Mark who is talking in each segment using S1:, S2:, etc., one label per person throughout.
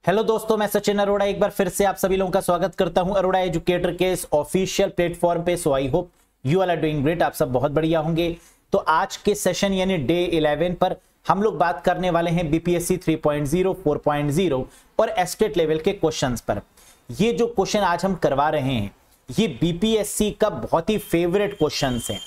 S1: Hello दोस्तों, मैं सचिन अरोड़ा एक बार फिर से आप सभी लोगों का स्वागत करता हूं अरोड़ा एजुकेटर के इस ऑफिशियल प्लेटफॉर्म पे। So I hope you all are doing great. आप सब बहुत बढ़िया होंगे। तो आज के सेशन यानी डे 11 पर हम लोग बात करने वाले हैं बीपीएससी 3.0, 4.0 और एस्टेट लेवल के क्वेश्चंस पर। ये जो क्वेश्चन आज हम करवा रहे हैं ये बीपीएससी का बहुत ही फेवरेट क्वेश्चंस है।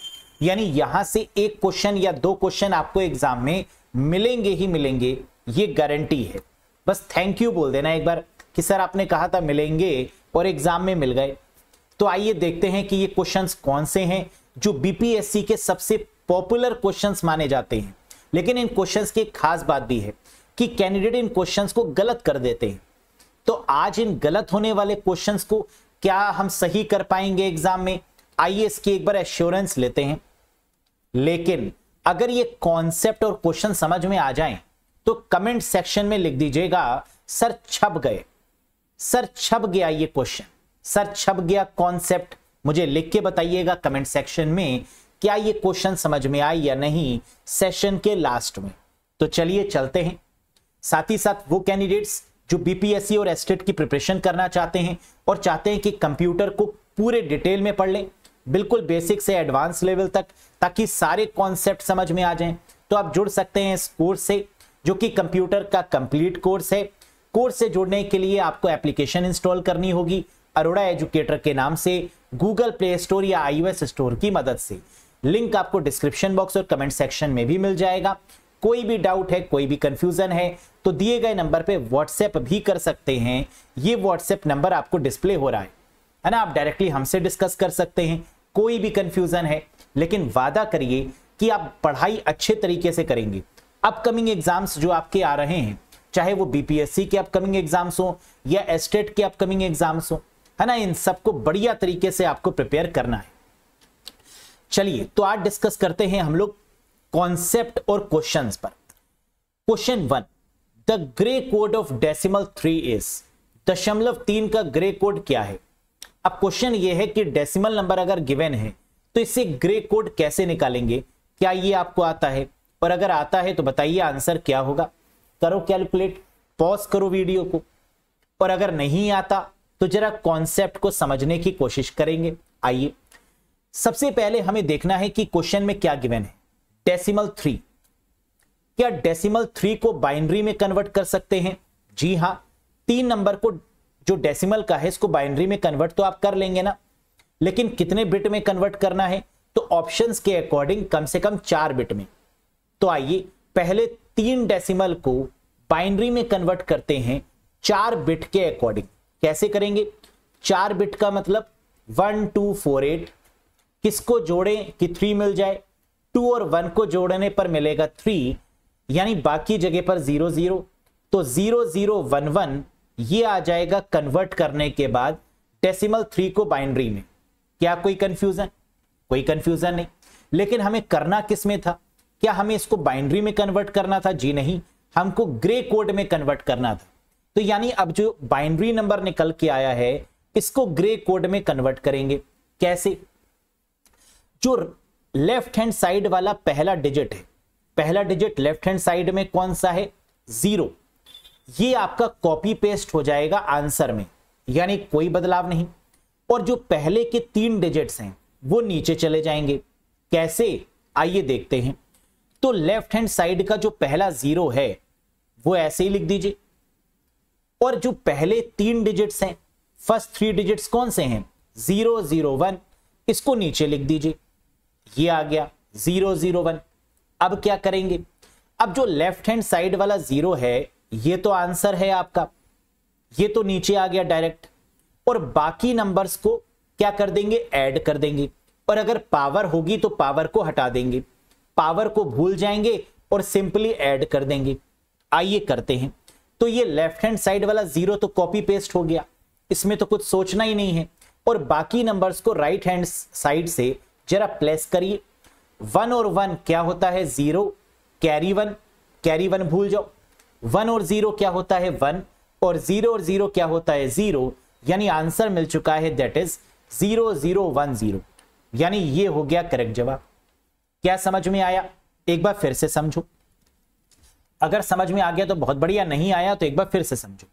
S1: यानी यहां से एक क्वेश्चन या दो क्वेश्चन आपको एग्जाम में मिलेंगे ही मिलेंगे, ये गारंटी है। बस थैंक यू बोल देना एक बार कि सर आपने कहा था मिलेंगे और एग्जाम में मिल गए। तो आइए देखते हैं कि ये क्वेश्चंस कौन से हैं जो बीपीएससी के सबसे पॉपुलर क्वेश्चंस माने जाते हैं। लेकिन इन क्वेश्चंस की एक खास बात भी है कि कैंडिडेट इन क्वेश्चंस को गलत कर देते हैं। तो आज इन गलत होने वाले क्वेश्चंस को क्या हम सही कर पाएंगे एग्जाम में, आइए इसकी एक बार एश्योरेंस लेते हैं। लेकिन अगर ये कॉन्सेप्ट और क्वेश्चन समझ में आ जाएं तो कमेंट सेक्शन में लिख दीजिएगा सर छप गए, सर छप गया ये क्वेश्चन, सर छप गया कॉन्सेप्ट। मुझे लिख के बताइएगा कमेंट सेक्शन में क्या ये क्वेश्चन समझ में आए या नहीं सेशन के लास्ट में। तो चलिए चलते हैं। साथ ही साथ वो कैंडिडेट्स जो बीपीएससी और एस्टेट की प्रिपरेशन करना चाहते हैं और चाहते हैं कि कंप्यूटर को पूरे डिटेल में पढ़ लें, बिल्कुल बेसिक से एडवांस लेवल तक, ताकि सारे कॉन्सेप्ट समझ में आ जाएं, तो आप जुड़ सकते हैं इस कोर्स से जो कि कंप्यूटर का कंप्लीट कोर्स है। कोर्स से जुड़ने के लिए आपको एप्लीकेशन इंस्टॉल करनी होगी अरोड़ा एजुकेटर के नाम से गूगल प्ले स्टोर या iOS स्टोर की मदद से। लिंक आपको डिस्क्रिप्शन बॉक्स और कमेंट सेक्शन में भी मिल जाएगा। कोई भी डाउट है, कोई भी कंफ्यूजन है तो दिए गए नंबर पे व्हाट्सएप भी कर सकते हैं। ये व्हाट्सएप नंबर आपको डिस्प्ले हो रहा है ना। आप डायरेक्टली हमसे डिस्कस कर सकते हैं कोई भी कंफ्यूजन है। लेकिन वादा करिए कि आप पढ़ाई अच्छे तरीके से करेंगे। अपकमिंग एग्जाम्स जो आपके आ रहे हैं, चाहे वो बीपीएससी के अपकमिंग एग्जाम्स हो या एस्टेट के अपकमिंग एग्जाम्स हो, है ना, इन सबको बढ़िया तरीके से आपको प्रिपेयर करना है। चलिए तो आज डिस्कस करते हैं हम लोग कॉन्सेप्ट और क्वेश्चंस पर। Question 1, the grey code of decimal 3 is. 0.3 का ग्रे कोड क्या है। अब क्वेश्चन ये है कि डेसिमल नंबर अगर गिवन है तो इससे ग्रे कोड कैसे निकालेंगे। क्या ये आपको आता है, और अगर आता है तो बताइए आंसर क्या होगा। करो कैलकुलेट, पॉज करो वीडियो को। और अगर नहीं आता तो जरा कॉन्सेप्ट को समझने की कोशिश करेंगे। आइए सबसे पहले हमें देखना है कि क्वेश्चन में क्या गिवन है। डेसिमल 3, क्या डेसिमल 3 को बाइनरी में कन्वर्ट कर सकते हैं। जी हां, 3 नंबर को जो डेसिमल का है इसको बाइनरी में कन्वर्ट तो आप कर लेंगे ना, लेकिन कितने बिट में कन्वर्ट करना है, तो ऑप्शंस के अकॉर्डिंग कम से कम 4 बिट में। तो आइए पहले 3 डेसिमल को बाइनरी में कन्वर्ट करते हैं 4 बिट के अकॉर्डिंग। कैसे करेंगे। 4 बिट का मतलब 1 2 4 8, किसको जोड़ें कि 3 मिल जाए। 2 और 1 को जोड़ने पर मिलेगा 3, यानी बाकी जगह पर 0 0, तो 0 0 1 1 ये आ जाएगा कन्वर्ट करने के बाद डेसिमल 3 को बाइनरी में। क्या कोई कंफ्यूजन? कोई कंफ्यूजन नहीं। लेकिन हमें करना किस में था, क्या हमें इसको बाइनरी में कन्वर्ट करना था? जी नहीं, हमको ग्रे कोड में कन्वर्ट करना था। तो यानी अब जो बाइनरी नंबर निकल के आया है इसको ग्रे कोड में कन्वर्ट करेंगे। कैसे? जो लेफ्ट हैंड साइड वाला पहला डिजिट है, पहला डिजिट लेफ्ट हैंड साइड में कौन सा है? 0। ये आपका कॉपी पेस्ट हो जाएगा आंसर में, यानी कोई बदलाव नहीं। और जो पहले के 3 डिजिट्स हैं वो नीचे चले जाएंगे। कैसे? आइए देखते हैं। तो लेफ्ट हैंड साइड का जो पहला 0 है वो ऐसे ही लिख दीजिए, और जो पहले 3 डिजिट्स हैं, फर्स्ट 3 डिजिट्स कौन से हैं? 0 0 1, इसको नीचे लिख दीजिए। ये आ गया 0 0 1। अब क्या करेंगे। अब जो लेफ्ट हैंड साइड वाला 0 है ये तो आंसर है आपका, ये तो नीचे आ गया डायरेक्ट। और बाकी नंबर्स को क्या कर देंगे? ऐड कर देंगे। और अगर पावर होगी तो पावर को हटा देंगे, पावर को भूल जाएंगे और सिंपली ऐड कर देंगे। आइए करते हैं। तो ये लेफ्ट हैंड साइड वाला 0 तो कॉपी पेस्ट हो गया, इसमें तो कुछ सोचना ही नहीं है। और बाकी नंबर्स को राइट हैंड साइड से जरा प्लेस करिए। 1 और 1 क्या होता है? 0, कैरी 1, कैरी 1 भूल जाओ। 1 और 0 क्या होता है? 1, और 0 और 0 क्या होता है? 0, यानी आंसर मिल चुका है दैट इज 0 0 1 0, यानी ये हो गया करेक्ट जवाब। क्या समझ में आया? एक बार फिर से समझो। अगर समझ में आ गया तो बहुत बढ़िया, नहीं आया तो एक बार फिर से समझो।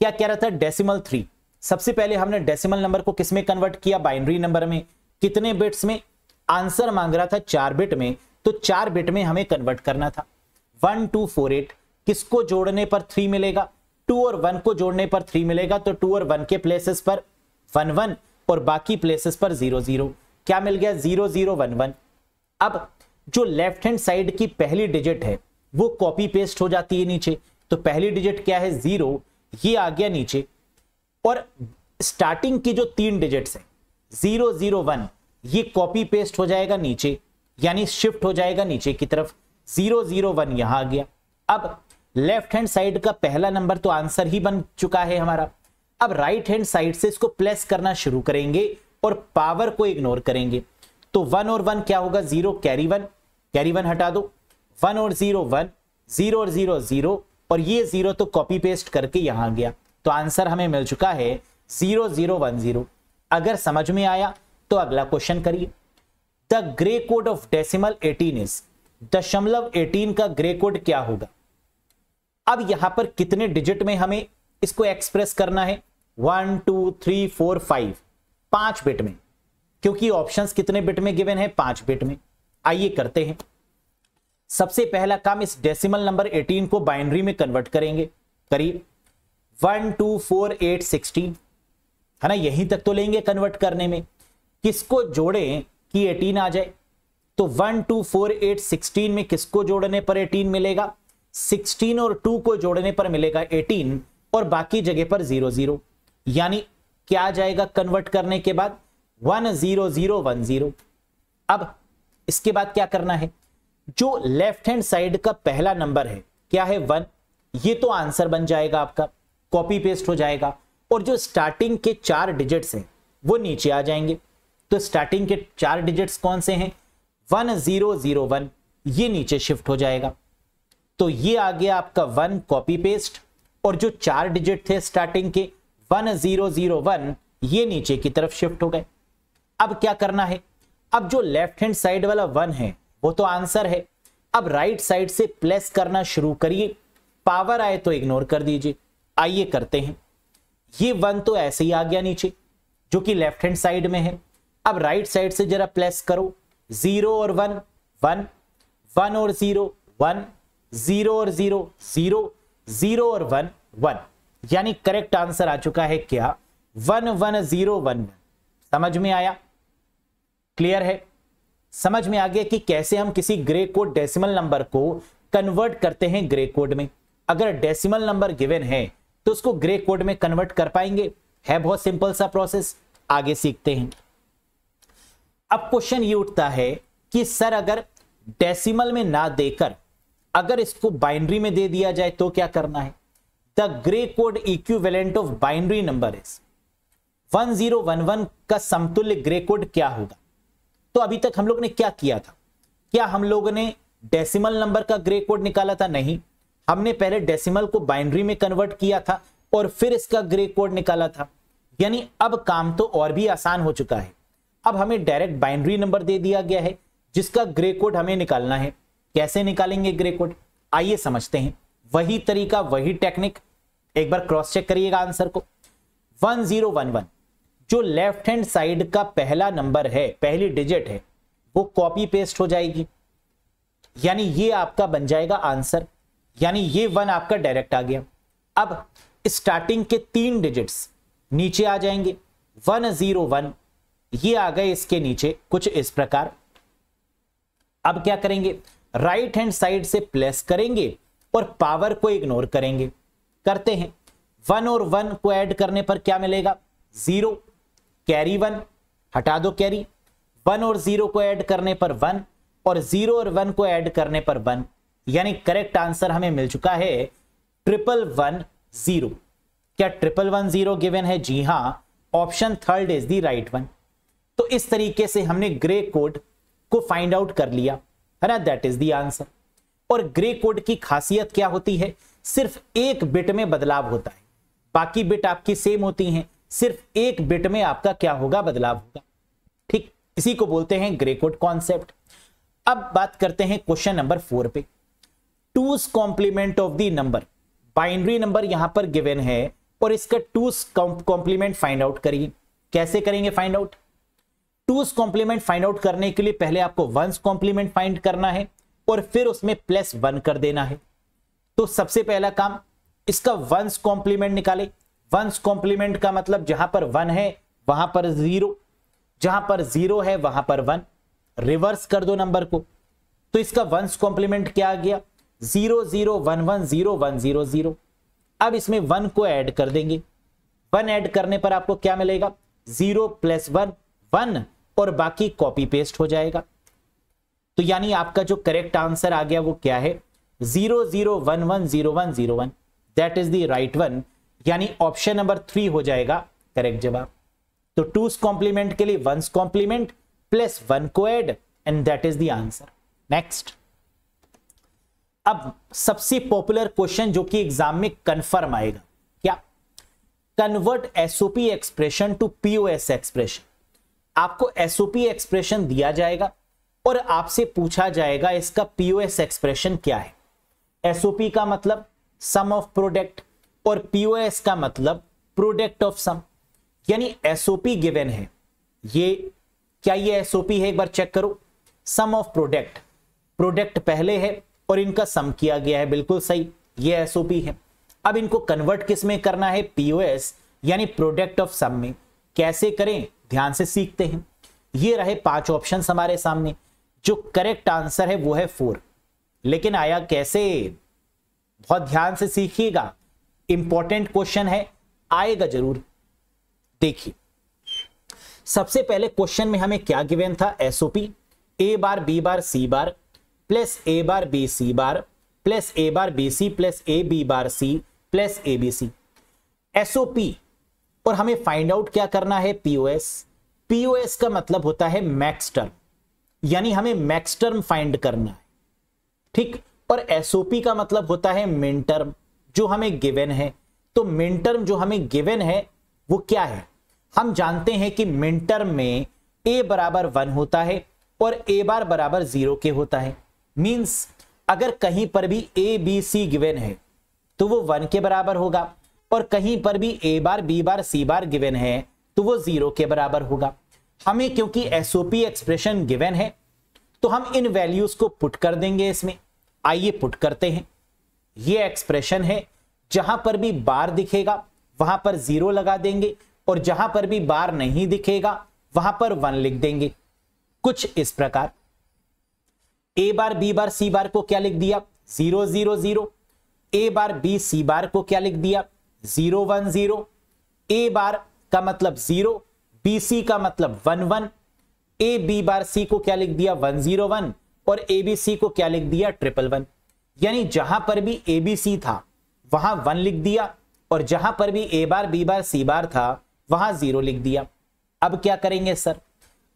S1: क्या कह रहा था, डेसिमल 3। सबसे पहले हमने डेसिमल नंबर को किस में कन्वर्ट किया, बाइनरी नंबर में। कितने बिट्स में, आंसर मांग रहा था 4 बिट में, तो 4 बिट में हमें कन्वर्ट करना था। 1248 किसको जोड़ने पर 3 मिलेगा, 2 और 1 को जोड़ने पर 3 मिलेगा, तो 2 और 1 के प्लेसेस पर 1 1 और बाकी प्लेसेस पर 0 0। क्या मिल गया, 0 0 1 1। अब जो लेफ्ट हैंड साइड की पहली डिजिट है वो कॉपी पेस्ट हो जाती है नीचे, तो पहली डिजिट क्या है 0, ये आ गया नीचे, और स्टार्टिंग की जो 3 डिजिट्स है 0 0 1 ये कॉपी पेस्ट हो जाएगा नीचे, यानी शिफ्ट हो जाएगा नीचे की तरफ। 0 0 1 यहां आ गया। अब लेफ्ट हैंड साइड का पहला नंबर तो आंसर ही बन चुका है हमारा। अब राइट हैंड साइड से इसको प्लस करना शुरू करेंगे और पावर को इग्नोर करेंगे, तो 1 और 1 क्या होगा, 0 कैरी 1 हटा दो, 1 और 0 1, 0 और 0 0, और ये 0 तो कॉपी पेस्ट करके यहां आ गया, तो आंसर हमें मिल चुका है 0 0 1 0। अगर समझ में आया तो अगला क्वेश्चन करिए। The grey code of decimal 18 is, दशमलव 18 का ग्रे कोड क्या होगा। अब यहां पर कितने डिजिट में हमें इसको एक्सप्रेस करना है, 1 2 3 4 5, 5 बिट में, क्योंकि ऑप्शंस कितने बिट में गिवन है, 5 बिट में। आइए करते हैं। सबसे पहला काम, इस डेसिमल नंबर 18 को बाइनरी में कन्वर्ट करेंगे। करिए, 1 2 4 8 16 है ना, यहीं तक तो लेंगे कन्वर्ट करने में। किसको जोड़ें कि 18 आ जाए, तो 1 2 4 8 16 में किसको जोड़ने पर 18 मिलेगा, 16 और 2 को जोड़ने पर मिलेगा 18, और बाकी जगह पर 0 0, यानी क्या आ जाएगा कन्वर्ट करने के बाद 1 0 0 1 0। अब इसके बाद क्या करना है, जो लेफ्ट हैंड साइड का पहला नंबर है क्या है 1, ये तो आंसर बन जाएगा आपका, कॉपी पेस्ट हो जाएगा, और जो स्टार्टिंग के 4 डिजिट्स हैं वो नीचे आ जाएंगे। तो स्टार्टिंग के 4 डिजिट्स कौन से हैं, 1 0 0 1, ये नीचे शिफ्ट हो जाएगा, तो ये आ गया आपका 1 कॉपी पेस्ट, और जो 4 डिजिट थे स्टार्टिंग के 1 0 0 1 ये नीचे की तरफ शिफ्ट हो गए। अब क्या करना है, अब जो लेफ्ट हैंड साइड वाला 1 है वो तो आंसर है, अब राइट साइड से प्लस करना शुरू करिए, पावर आए तो इग्नोर कर दीजिए। आइए करते हैं। ये 1 तो ऐसे ही आ गया नीचे जो कि लेफ्ट हैंड साइड में है। अब राइट साइड से जरा प्लस करो, 0 और 1 1, 1 और 0 1, 0 और 0 0, 0 और 1 1, यानी करेक्ट आंसर आ चुका है क्या, 1 1 0 1 1। समझ में आया, क्लियर है, समझ में आ गया कि कैसे हम किसी ग्रे कोड डेसिमल नंबर को कन्वर्ट करते हैं ग्रे कोड में। अगर डेसिमल नंबर गिवन है तो उसको ग्रे कोड में कन्वर्ट कर पाएंगे, है बहुत सिंपल सा प्रोसेस। आगे सीखते हैं। अब क्वेश्चन ये उठता है कि सर अगर डेसिमल में ना देकर अगर इसको बाइनरी में दे दिया जाए तो क्या करना है। The grey code equivalent of binary number is 1011 का समतुल्य ग्रे कोड क्या होगा। तो अभी तक हम लोग ने क्या किया था, क्या हम लोगों ने डेसिमल नंबर का ग्रे कोड निकाला था, नहीं, हमने पहले डेसिमल को बाइनरी में कन्वर्ट किया था और फिर इसका ग्रे कोड निकाला था। यानी अब काम तो और भी आसान हो चुका है, अब हमें डायरेक्ट बाइनरी नंबर दे दिया गया है जिसका ग्रे कोड हमें निकालना है। कैसे निकालेंगे ग्रे कोड, आइए समझते हैं। वही तरीका, वही टेक्निक, एक बार क्रॉस चेक करिएगा आंसर को। 1011 जो लेफ्ट हैंड साइड का पहला नंबर है, पहली डिजिट है, वो कॉपी पेस्ट हो जाएगी, यानी ये आपका बन जाएगा आंसर, यानी ये 1 आपका डायरेक्ट आ गया। अब स्टार्टिंग के 3 डिजिट्स नीचे आ जाएंगे, 1 0 1 ये आ गए इसके नीचे कुछ इस प्रकार। अब क्या करेंगे, राइट हैंड साइड से प्लस करेंगे और पावर को इग्नोर करेंगे। करते हैं, 1 और 1 को ऐड करने पर क्या मिलेगा, 0, कैरी 1 हटा दो कैरी, 1 और 0 को ऐड करने पर 1, और 0 और 1 को ऐड करने पर 1, यानी करेक्ट आंसर हमें मिल चुका है 1110। क्या 1110 गिवन है, जी हां, option 3 is the right one. तो इस तरीके से हमने ग्रे कोड को फाइंड आउट कर लिया है ना, दैट इज द आंसर। और ग्रे कोड की खासियत क्या होती है, सिर्फ एक बिट में बदलाव होता है, बाकी बिट आपकी सेम होती हैं, सिर्फ एक बिट में आपका क्या होगा, बदलाव होगा। ठीक, इसी को बोलते हैं ग्रे कोड कॉन्सेप्ट। अब बात करते हैं क्वेश्चन नंबर 4 पे। 2's complement of the number, binary number यहां पर गिवन है और इसका टूस कॉम्प्लीमेंट फाइंड आउट करिए। कैसे करेंगे find out? Two's complement find out करने के लिए पहले आपको वंस कॉम्प्लीमेंट फाइंड करना है और फिर उसमें +1 कर देना है। तो सबसे पहला काम, इसका वंस कॉम्प्लीमेंट निकाले। वंस कॉम्प्लीमेंट का मतलब जहां पर 1 है वहां पर 0, जहां पर 0 है वहां पर 1, रिवर्स कर दो नंबर को। तो इसका वंस कॉम्प्लीमेंट क्या आ गया? 0 0 1 1 0 1 0 0। अब इसमें 1 को ऐड कर देंगे। 1 ऐड करने पर आपको क्या मिलेगा? 0 + 1 1 और बाकी कॉपी पेस्ट हो जाएगा। तो यानी आपका जो करेक्ट आंसर आ गया वो क्या है? 0 0 1 1 0 1 0 1। That is the right one, यानी ऑप्शन नंबर 3 हो जाएगा करेक्ट जवाब। तो टूस कॉम्प्लीमेंट के लिए वंस कॉम्प्लीमेंट +1 को add and that is the answer. Next, अब सबसे पॉपुलर क्वेश्चन जो कि एग्जाम में कंफर्म आएगा, क्या? Convert SOP expression to POS expression. आपको एसओपी एक्सप्रेशन दिया जाएगा और आपसे पूछा जाएगा इसका पीओएस एक्सप्रेशन क्या है। एसओपी का मतलब सम ऑफ प्रोडक्ट और पीओएस का मतलब प्रोडक्ट ऑफ सम। यानी एसओपी गिवन है, ये क्या ये एसओपी है? एक बार चेक करो। सम ऑफ प्रोडक्ट, प्रोडक्ट पहले है और इनका सम किया गया है, बिल्कुल सही, ये एसओपी है। अब इनको कन्वर्ट किस में करना है? पीओएस यानी प्रोडक्ट ऑफ सम में। कैसे करें ध्यान से सीखते हैं। ये रहे 5 ऑप्शंस हमारे सामने। जो करेक्ट आंसर है वो है 4। लेकिन आया कैसे? बहुत ध्यान से सीखिएगा, इंपॉर्टेंट क्वेश्चन है, आएगा जरूर। देखिए, सबसे पहले क्वेश्चन में हमें क्या गिवन था? SOP A bar B bar C bar plus A bar B C bar plus A bar B C plus A B bar C plus ABC। SOP और हमें फाइंड आउट क्या करना है? पीओएस। पीओएस का मतलब होता है मैक्स टर्म, यानी हमें मैक्स टर्म फाइंड करना है, ठीक। और एसओपी का मतलब होता है मिन टर्म, जो हमें गिवन है। तो मिन टर्म जो हमें गिवन है वो क्या है? हम जानते हैं कि मिन टर्म में a बराबर 1 होता है और a बार बराबर 0 के होता है। मींस अगर कहीं पर भी a b c गिवन है तो वो 1 के बराबर होगा, और कहीं पर भी a bar b bar c bar given है तो वो 0 के बराबर होगा। हमें क्योंकि एसओपी एक्सप्रेशन गिवन है तो हम इन वैल्यूज को पुट कर देंगे इसमें। आइए पुट करते हैं। ये एक्सप्रेशन है, जहां पर भी बार दिखेगा वहां पर 0 लगा देंगे और जहां पर भी बार नहीं दिखेगा वहां पर 1 लिख देंगे। कुछ इस प्रकार a bar b bar c बार को क्या लिख दिया? 0 0 0। a बार b c बार को क्या लिख दिया? 0 1 0। a बार का मतलब 0, b c का मतलब 1 1। a b बार c को क्या लिख दिया? 1 0 1 और a b c को क्या लिख दिया? 1 1 1। यानी जहां पर भी a b c था वहां 1 लिख दिया और जहां पर भी a bar b bar c बार था वहां 0 लिख दिया। अब क्या करेंगे सर?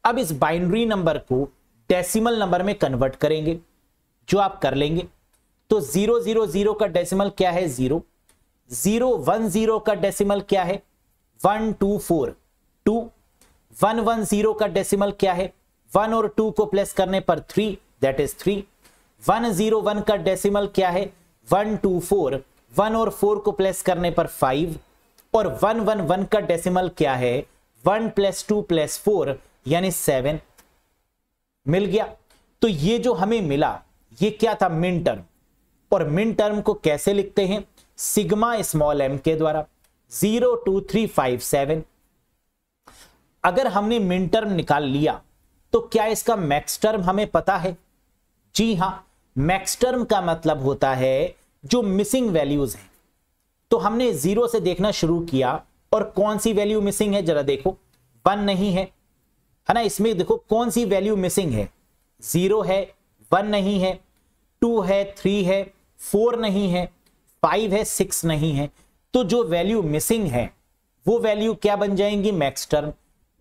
S1: अब इस बाइनरी नंबर को डेसिमल नंबर में कन्वर्ट करेंगे, जो आप कर लेंगे। तो 0 0 0 का डेसिमल क्या है? 0। 0 1 0 का डेसिमल क्या है? 1 2 4 2। 1 1 0 का डेसिमल क्या है? 1 और 2 को प्लस करने पर 3, दैट इज 3। 1 0 1 का डेसिमल क्या है? 1 2 4। 1 और 4 को प्लस करने पर 5, और 1 1 1 का डेसिमल क्या है? 1 + 2 + 4 यानी 7। मिल गया। तो ये जो हमें मिला ये क्या था? Min term. और मिन टर्म को कैसे लिखते हैं? सिग्मा स्मॉल m के द्वारा। 0 2 3 5 7। अगर हमने मिन टर्म निकाल लिया तो क्या इसका मैक्स टर्म हमें पता है? जी हां, मैक्स टर्म का मतलब होता है जो मिसिंग वैल्यूज हैं। तो हमने 0 से देखना शुरू किया और कौन सी वैल्यू मिसिंग है जरा देखो। 1 नहीं है ना, इसमें देखो कौन सी वैल्यू मिसिंग है? 0 है, 1 नहीं है, 2 है, 3 है, 4 नहीं है, 5 है, 6 नहीं है। तो जो वैल्यू मिसिंग है वो वैल्यू क्या बन जाएंगी? Max term.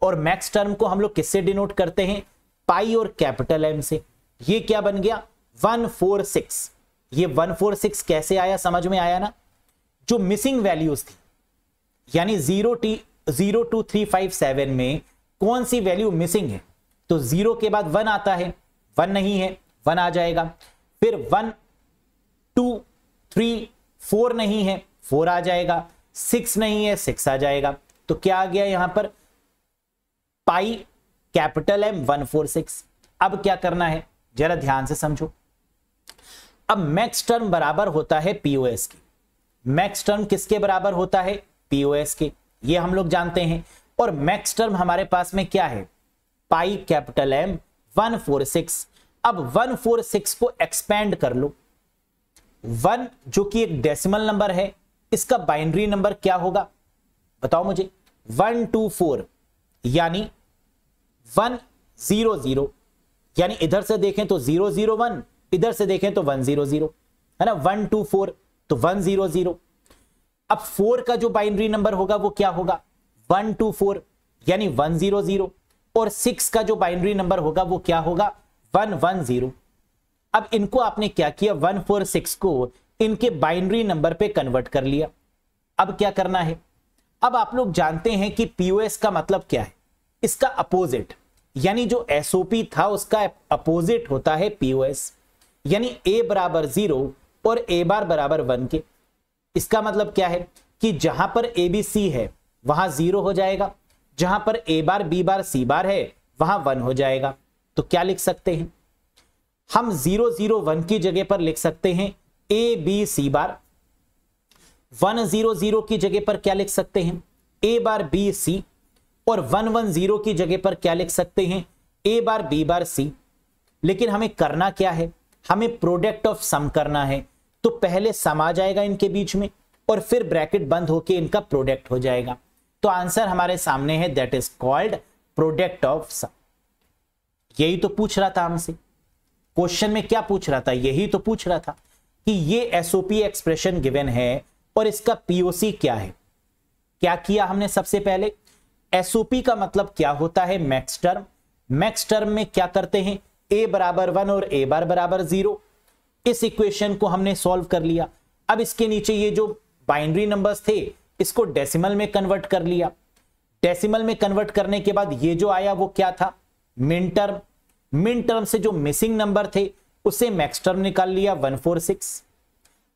S1: और मैक्स टर्म को हम लोग किससे डिनोट करते हैं? पाई और कैपिटल एम से। ये क्या बन गया? 146। ये 146 कैसे आया? समझ में आया ना? जो मिसिंग वैल्यूज थी, यानी 0 2 3 5 7 में कौन सी वैल्यू मिसिंग है? तो 0 के बाद 1 आता है, 1 नहीं है, 1 आ जाएगा। फिर 1 2 3 4 नहीं है, 4 आ जाएगा। 6 नहीं है, 6 आ जाएगा। तो क्या आ गया यहां पर, पाई कैपिटल M 146। अब क्या करना है जरा ध्यान से समझो। अब मैक्स टर्म बराबर होता है पीओएस के। मैक्स टर्म किसके बराबर होता है, पीओएस के, ये हम लोग जानते हैं। और मैक्स टर्म हमारे पास में क्या है, पाई कैपिटल M 146। अब 146 को एक्सपेंड कर लो। 1 जो कि एक डेसिमल नंबर है, इसका बाइनरी नंबर क्या होगा बताओ मुझे, 124 यानी 100, यानी इधर से देखें तो 001, इधर से देखें तो 100, है ना। 124 तो 100। अब 4 का जो बाइनरी नंबर होगा वो क्या होगा, 124 यानी 100, और 6 का जो बाइनरी नंबर होगा वो क्या होगा, 110। अब इनको आपने क्या किया, 146 को इनके बाइनरी नंबर पे कन्वर्ट कर लिया। अब क्या करना है, अब आप लोग जानते हैं कि पीओएस का मतलब क्या है, इसका अपोजिट, यानी जो एसओपी था उसका अपोजिट होता है पीओएस, यानी ए बराबर 0 और ए बार बराबर 1 के। इसका मतलब क्या है कि जहां पर ए बी सी है वहां 0 हो जाएगा, जहां पर ए बार बी बार सी बार है वहां 1 हो जाएगा। तो क्या लिख सकते हैं हम, 001 की जगह पर लिख सकते हैं ए बी सी बार। 100 की जगह पर क्या लिख सकते हैं, ए बार बी सी। और 110 की जगह पर क्या लिख सकते हैं, ए बार बी बार सी। लेकिन हमें करना क्या है, हमें प्रोडक्ट ऑफ सम करना है। तो पहले सम आ जाएगा इनके बीच में और फिर ब्रैकेट बंद होके इनका प्रोडक्ट हो जाएगा। तो आंसर हमारे सामने है, that is called product of sum. यही तो पूछ रहा था हमसे क्वेश्चन में, क्या पूछ रहा था, यही तो पूछ रहा था कि ये एसओपी एक्सप्रेशन गिवन है और इसका पीओसी क्या है। क्या किया हमने, सबसे पहले एसओपी का मतलब क्या होता है, मैक्स टर्म। मैक्स टर्म में क्या करते हैं, ए बराबर 1 और ए बार बराबर 0। इस इक्वेशन को हमने सॉल्व कर लिया। अब इसके नीचे ये जो बाइनरी नंबर्स थे इसको डेसिमल में कन्वर्ट कर लिया। डेसिमल में कन्वर्ट करने के बाद ये जो आया वो क्या था, मिन टर्म। मिन टर्म से जो मिसिंग नंबर थे उसे मैक्स टर्म निकाल लिया 146।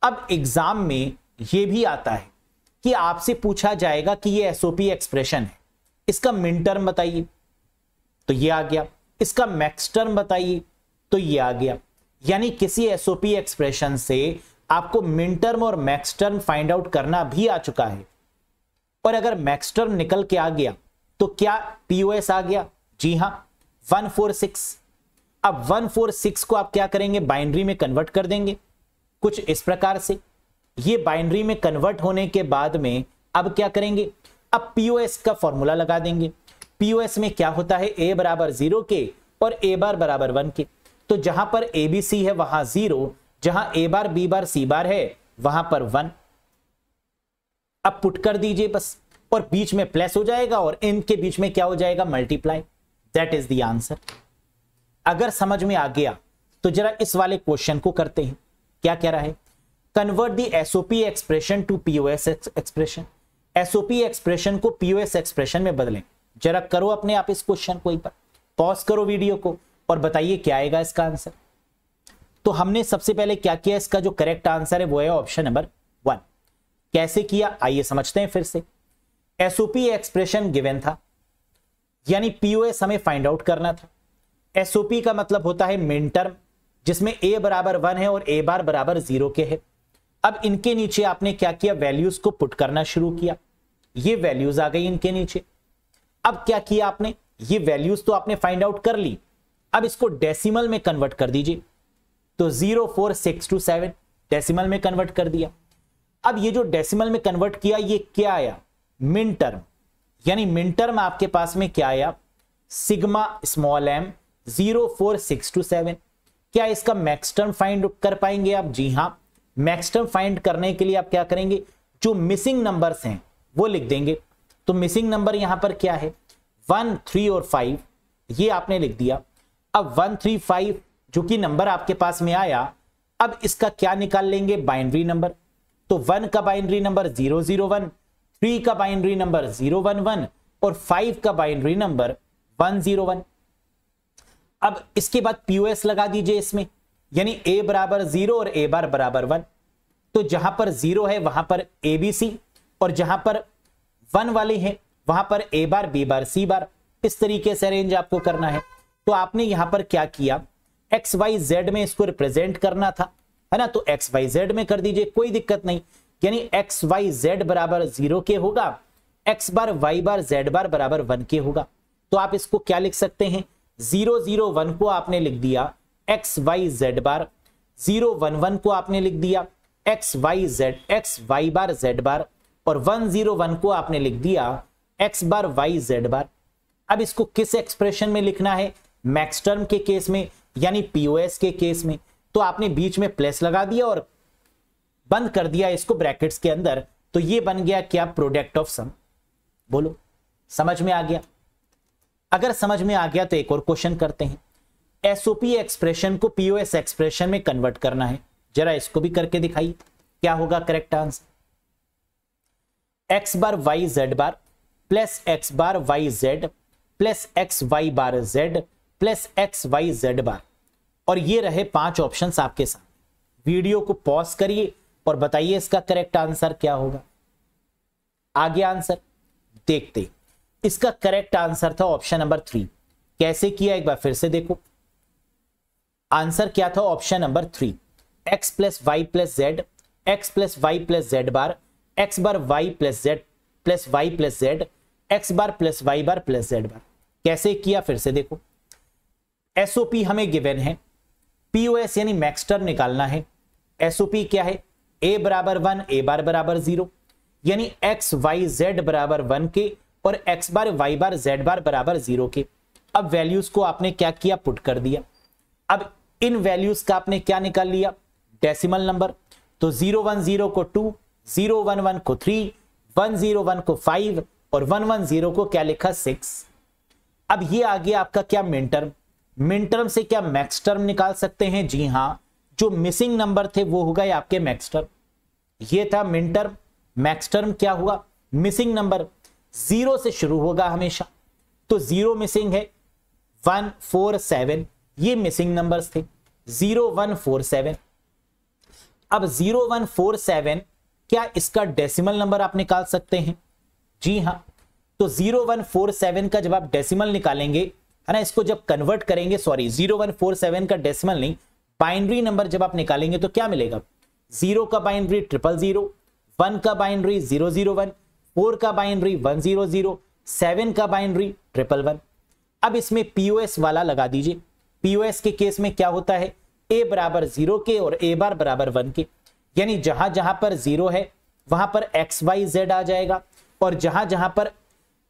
S1: अब एग्जाम में ये भी आता है कि आपसे पूछा जाएगा कि ये एसओपी एक्सप्रेशन है, इसका मिन टर्म बताइए, तो ये आ गया। इसका मैक्स टर्म बताइए, तो ये आ गया। यानी किसी एसओपी एक्सप्रेशन से आपको मिन टर्म और मैक्स टर्म फाइंड आउट करना भी आ चुका है। और अगर मैक्स टर्म निकल के आ गया तो क्या पीओएस आ गया, जी हां 146। अब 146 को आप क्या करेंगे, बाइनरी में कन्वर्ट कर देंगे कुछ इस प्रकार से। ये बाइनरी में कन्वर्ट होने के बाद में अब क्या करेंगे, अब पीओएस का फॉर्मूला लगा देंगे। पीओएस में क्या होता है, ए बराबर 0 के और ए बार बराबर 1 के। तो जहां पर ए बी सी है वहां 0, जहां ए बार बी बार सी बार है वहां पर 1। अब पुट कर दीजिए बस, और बीच में प्लस हो जाएगा और इनके बीच में क्या हो जाएगा, multiply. That is the answer. अगर समझ में आ गया तो जरा इस वाले क्वेश्चन को करते हैं। क्या कह रहा है, convert the SOP expression to POS expression. SOP expression को पीओएस एक्सप्रेशन में बदलें। जरा करो अपने आप इस क्वेश्चन को, एक बार पॉज करो वीडियो को और बताइए क्या आएगा इसका आंसर। तो हमने सबसे पहले क्या किया, इसका जो करेक्ट आंसर है वो है ऑप्शन नंबर 1। कैसे किया आइए समझते हैं फिर से। एसओपी एक्सप्रेशन गिवन था, यानी पीओएस हमें फाइंड आउट करना था। एसओपी का मतलब होता है मिन टर्म, जिसमें ए बराबर 1 है और ए बार बराबर 0 के है। अब इनके नीचे आपने क्या किया, वैल्यूज को पुट करना शुरू किया। ये वैल्यूज आ गई इनके नीचे। अब क्या किया आपने, ये वैल्यूज तो आपने फाइंड आउट कर ली, अब इसको डेसिमल में कन्वर्ट कर दीजिए। तो 04627 डेसिमल में कन्वर्ट कर दिया। अब ये जो डेसिमल में कन्वर्ट किया ये क्या आया, मिन टर्म। यानी मिन टर्म आपके पास में क्या आया, सिग्मा स्मॉल m 04627। क्या इसका मैक्स टर्म फाइंड कर पाएंगे आप, जी हां। मैक्स टर्म फाइंड करने के लिए आप क्या करेंगे, जो मिसिंग नंबर्स हैं वो लिख देंगे। तो मिसिंग नंबर यहां पर क्या है, 1, 3 और 5, ये आपने लिख दिया। अब 1, 3, 5 जो कि नंबर आपके पास में आया, अब इसका क्या निकाल लेंगे, बाइनरी नंबर। तो 1 का बाइनरी नंबर 001, 3 का बाइनरी नंबर 011 और 5 का बाइनरी नंबर 101। अब इसके बाद पीओएस लगा दीजिए इसमें, यानी a बराबर 0 और a बार बराबर 1। तो जहां पर 0 है वहां पर abc, और जहां पर 1 वाले हैं वहां पर ए बार बी बार सी बार, इस तरीके से अरेंज आपको करना है। तो आपने यहां पर क्या किया, एक्स वाई जेड में इसको रिप्रेजेंट करना था, है ना, तो एक्स वाई जेड में कर दीजिए, कोई दिक्कत नहीं। यानी एक्स वाई जेड बराबर 0 के होगा, x bar Y bar Z बार बराबर 1 के होगा। तो आप इसको क्या लिख सकते हैं, 0 0 1 को आपने लिख दिया एक्स वाई जेड बार, 0 1 1 को आपने लिख दिया x Y bar Z bar, और 1 0 1 को आपने लिख दिया एक्स बार वाई जेड बार। अब इसको किस एक्सप्रेशन में लिखना है, मैक्स टर्म के केस में यानी पीओएस के केस में। तो आपने बीच में प्लस लगा दिया और बंद कर दिया इसको ब्रैकेट्स के अंदर, तो ये बन गया क्या, प्रोडक्ट ऑफ सम। बोलो समझ में आ गया? अगर समझ में आ गया तो एक और क्वेश्चन करते हैं। एसओपी एक्सप्रेशन को पीओएस एक्सप्रेशन में कन्वर्ट करना है, जरा इसको भी करके दिखाइए क्या होगा correct answer. X bar Y Z bar plus X bar Y Z plus X Y bar Z plus X Y Z bar, और ये रहे 5 ऑप्शंस आपके सामने। वीडियो को पॉज करिए और बताइए इसका करेक्ट आंसर क्या होगा। आगे आंसर देखते, इसका करेक्ट आंसर था ऑप्शन नंबर 3। कैसे किया एक बार फिर से देखो, आंसर क्या था option number 3, X plus Y plus Z, X plus Y plus Z bar, X bar Y plus Z plus Y plus Z, X bar plus Y bar plus Z bar. कैसे किया फिर से देखो, SOP हमें given है, POS यानी max term निकालना है। एसओपी क्या है, ए बराबर 1 ए बार बराबर 0, यानी एक्स वाई जेड बराबर 1 के और x bar Y bar Z बार बराबर 0 के। अब वैल्यूज को आपने क्या किया, पुट कर दिया। अब इन वैल्यूज का आपने क्या निकाल लिया, डेसिमल नंबर। तो 0 1 0 को 2, 0 1 1 को 3, 1 0 1 को 5 और 1 1 0 को क्या लिखा 6। अब ये आ गया आपका क्या, मिन टर्म। मिन टर्म से क्या मैक्स टर्म निकाल सकते हैं, जी हां, जो मिसिंग नंबर थे वो हो गए आपके मैक्स टर्म। ये था मिन टर्म, मैक्स टर्म क्या हुआ, मिसिंग नंबर। 0 से शुरू होगा हमेशा, तो 0 मिसिंग है, 1 4 7 ये मिसिंग नंबर्स थे, 0 1 4 7। अब 0 1 4 7 क्या इसका डेसिमल नंबर आप निकाल सकते हैं, जी हां। तो 0 1 4 7 का जब आप डेसिमल निकालेंगे, है ना, इसको जब कन्वर्ट करेंगे, सॉरी 0 1 4 7 का डेसिमल नहीं, बाइनरी नंबर जब आप निकालेंगे तो क्या मिलेगा, 0 का बाइनरी 000, 1 का बाइनरी 001, 4 का बाइनरी 100, 7 का बाइनरी 111। अब इसमें पीओएस वाला लगा दीजिए। पीओएस के केस में क्या होता है, ए बराबर 0 के और ए बार बराबर 1 के, यानी जहां जहां पर 0 है वहां पर एक्स वाई जेड आ जाएगा, और जहां जहां पर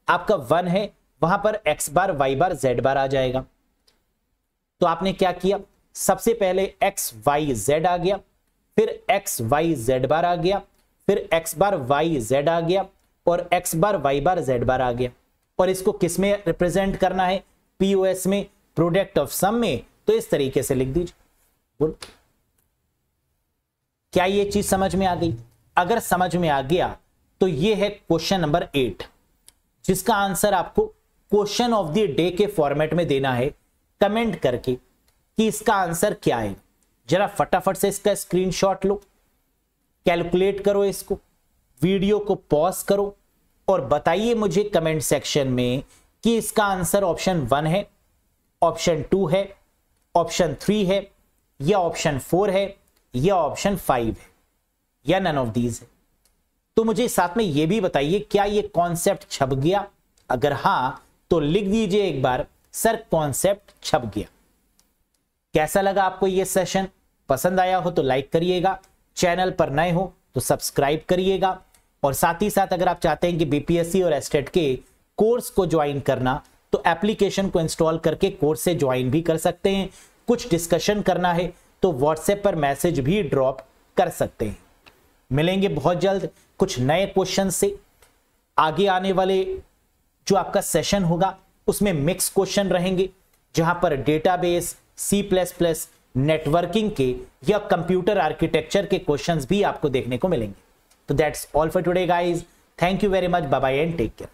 S1: आपका 1 है वहां पर x bar Y bar Z बार आ जाएगा। तो आपने क्या किया, सबसे पहले एक्स वाई जेड आ गया, फिर एक्स वाई जेड बार आ गया, फिर एक्स बार वाई जेड आ गया और x bar Y bar Z बार आ गया। और इसको किस में रिप्रेजेंट करना है, पीओएस में, प्रोडक्ट ऑफ सम में। तो इस तरीके से लिख दीजिए। बोल क्या ये चीज समझ में आ गई? अगर समझ में आ गया तो ये है क्वेश्चन नंबर 8, जिसका आंसर आपको क्वेश्चन ऑफ द डे के फॉर्मेट में देना है, कमेंट करके कि इसका आंसर क्या है। जरा फटाफट से इसका स्क्रीनशॉट लो, कैलकुलेट करो इसको, वीडियो को पॉज करो और बताइए मुझे कमेंट सेक्शन में कि इसका आंसर ऑप्शन 1 है, ऑप्शन 2 है, ऑप्शन 3 है, या ऑप्शन 4 है, या ऑप्शन 5 है, या नन ऑफ दीज है। तो मुझे साथ में यह भी बताइए क्या ये कॉन्सेप्ट छप गया, अगर हां तो लिख दीजिए एक बार, सर कॉन्सेप्ट छप गया। कैसा लगा आपको ये सेशन? पसंद आया हो तो लाइक करिएगा, चैनल पर नए हो तो सब्सक्राइब करिएगा, और साथ ही साथ अगर आप चाहते हैं कि बीपीएससी और एस्टेट के कोर्स को ज्वाइन करना तो एप्लीकेशन को इंस्टॉल करके कोर्स से ज्वाइन भी कर सकते हैं। कुछ डिस्कशन करना है तो व्हाट्सएप पर मैसेज भी ड्रॉप कर सकते हैं। मिलेंगे बहुत जल्द कुछ नए क्वेश्चन से। आगे आने वाले जो आपका सेशन होगा उसमें मिक्स क्वेश्चन रहेंगे, जहां पर डेटाबेस, C++, नेटवर्किंग के या कंप्यूटर आर्किटेक्चर के क्वेश्चंस भी आपको देखने को मिलेंगे। तो that's all for today guys, thank you very much, bye bye and take care.